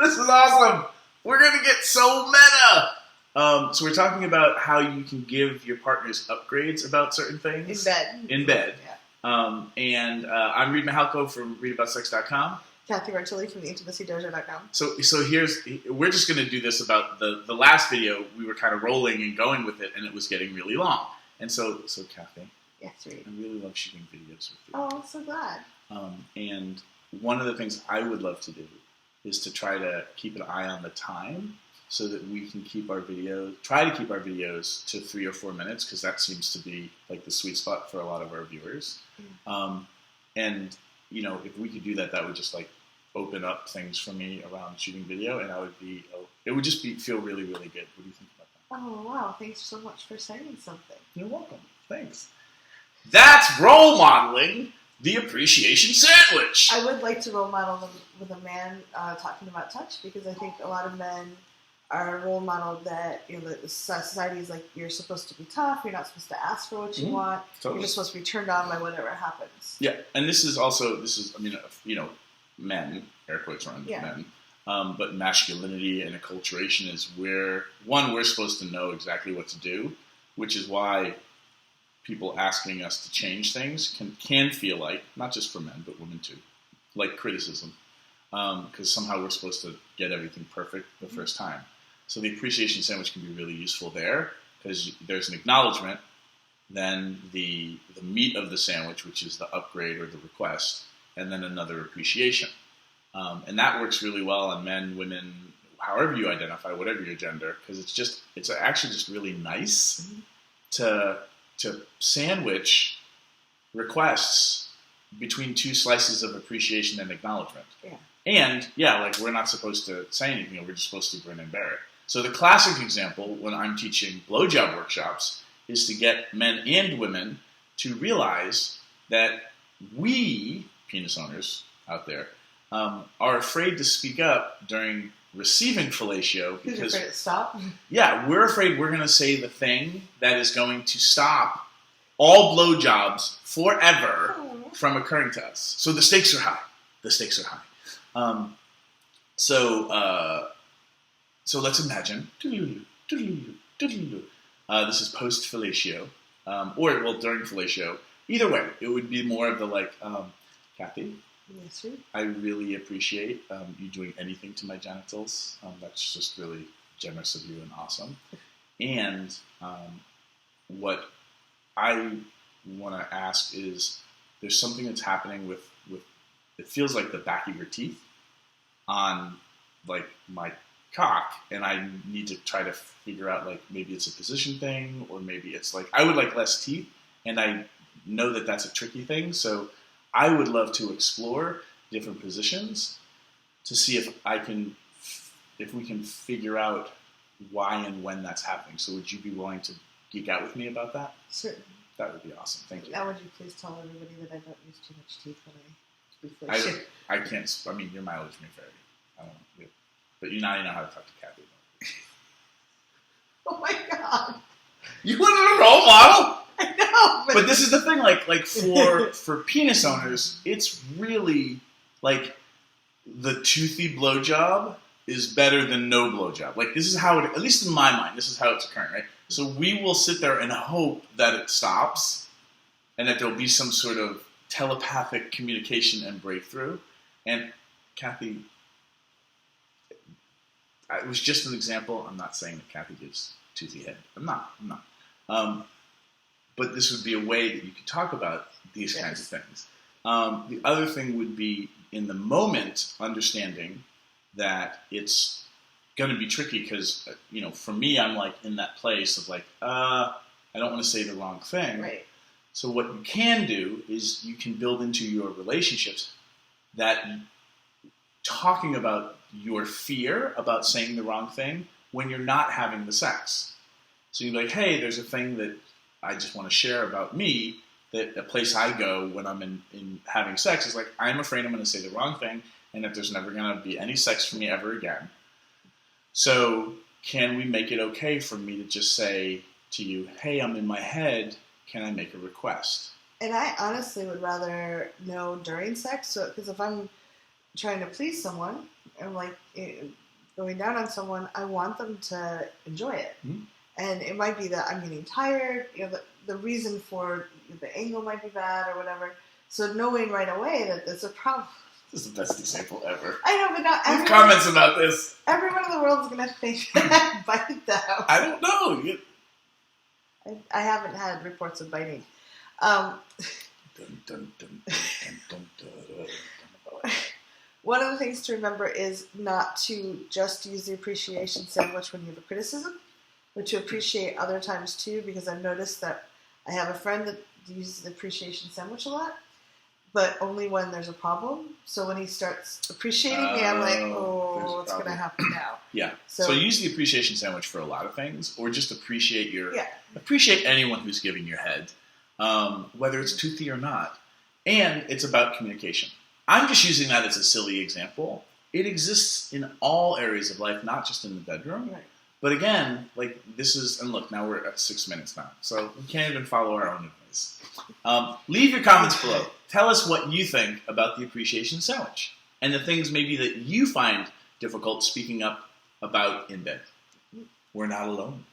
This is awesome. We're going to get so meta. So we're talking about how you can give your partners upgrades about certain things. In bed. Yeah. I'm Reid Mahalko from ReidAboutSex.com. Cathy from theintimacydojo.com. So we're just going to do this about the last video. We were kind of rolling and going with it, and it was getting really long. And so Cathy. Yes, Reid. I really love shooting videos with you. Oh, I'm so glad. And one of the things I would love to do is to try to keep an eye on the time so that we can try to keep our videos to 3 or 4 minutes, because that seems to be like the sweet spot for a lot of our viewers. And if we could do that, that would just like open up things for me around shooting video, and it would just feel really, really good. What do you think about that? Oh, wow. Thanks so much for saying something. You're welcome. Thanks. That's role modeling the appreciation sandwich. I would like to role model them with a man talking about touch, because I think a lot of men are role modeled that the society is like, you're supposed to be tough, you're not supposed to ask for what you want, You're just supposed to be turned on by whatever happens. Yeah, and men, air quotes around men, but masculinity and acculturation is where, we're supposed to know exactly what to do, which is why people asking us to change things can feel like, not just for men, but women too, like criticism, because somehow we're supposed to get everything perfect the first time. So the appreciation sandwich can be really useful there, because there's an acknowledgement, then the meat of the sandwich, which is the upgrade or the request, and then another appreciation. And that works really well on men, women, however you identify, whatever your gender, because it's actually just really nice to sandwich requests between two slices of appreciation and acknowledgement. Yeah. And, we're not supposed to say anything, we're just supposed to grin and bear it. So the classic example when I'm teaching blowjob workshops is to get men and women to realize that we, penis owners out there, are afraid to speak up during receiving fellatio. Because you're afraid to stop? Yeah, we're afraid we're going to say the thing that is going to stop all blowjobs forever from occurring to us. So the stakes are high. So let's imagine, this is post-fellatio, during fellatio. Either way, it would be more of the Cathy, yes, sir. I really appreciate you doing anything to my genitals. That's just really generous of you and awesome. And what I want to ask is, there's something that's happening with it feels like the back of your teeth on my cock, and I need to try to figure out maybe it's a position thing, or maybe it's I would like less teeth, and I know that that's a tricky thing, so I would love to explore different positions to see if we can figure out why and when that's happening. So would you be willing to geek out with me about that? Certainly. That would be awesome. Thank you. Now would you please tell everybody that I don't use too much teeth when I reflex? I can't. I mean, your mileage may vary. I don't know. But you know how to talk to Cathy. Oh my God! You wanted a role model? I know, but this is the thing. For penis owners, it's really the toothy blowjob is better than no blowjob. This is how it, at least in my mind, this is how it's occurring, right? So we will sit there and hope that it stops, and that there'll be some sort of telepathic communication and breakthrough. And Cathy, it was just an example. I'm not saying that Cathy gives toothy head. I'm not. But this would be a way that you could talk about these kinds of things. The other thing would be, in the moment, understanding that it's going to be tricky because, for me, I'm in that place of I don't want to say the wrong thing. Right. So what you can do is you can build into your relationships that talking about your fear about saying the wrong thing when you're not having the sex. So you're like, hey, there's a thing that I just want to share about me, that a place I go when I'm in having sex is I'm afraid I'm going to say the wrong thing, and that there's never going to be any sex for me ever again. So can we make it okay for me to just say to you, hey, I'm in my head, can I make a request? And I honestly would rather know during sex, because if I'm trying to please someone, am like going down on someone, I want them to enjoy it. Mm-hmm. And it might be that I'm getting tired. The reason for the angle might be bad or whatever. So knowing right away that there's a problem. This is the best example ever. I know, but not everyone. Comments about this. Everyone in the world is going to think that I bite them. I don't know. I haven't had reports of biting. One of the things to remember is not to just use the appreciation sandwich when you have a criticism, but to appreciate other times too, because I've noticed that I have a friend that uses the appreciation sandwich a lot, but only when there's a problem. So when he starts appreciating me, I'm like, what's going to happen now? Yeah. So use the appreciation sandwich for a lot of things, or just appreciate appreciate anyone who's giving your head, whether it's toothy or not. And it's about communication. I'm just using that as a silly example. It exists in all areas of life, not just in the bedroom. Right. But again, like this is, and look, now we're at 6 minutes now, so we can't even follow our own advice. Leave your comments below. Tell us what you think about the appreciation sandwich and the things maybe that you find difficult speaking up about in bed. We're not alone.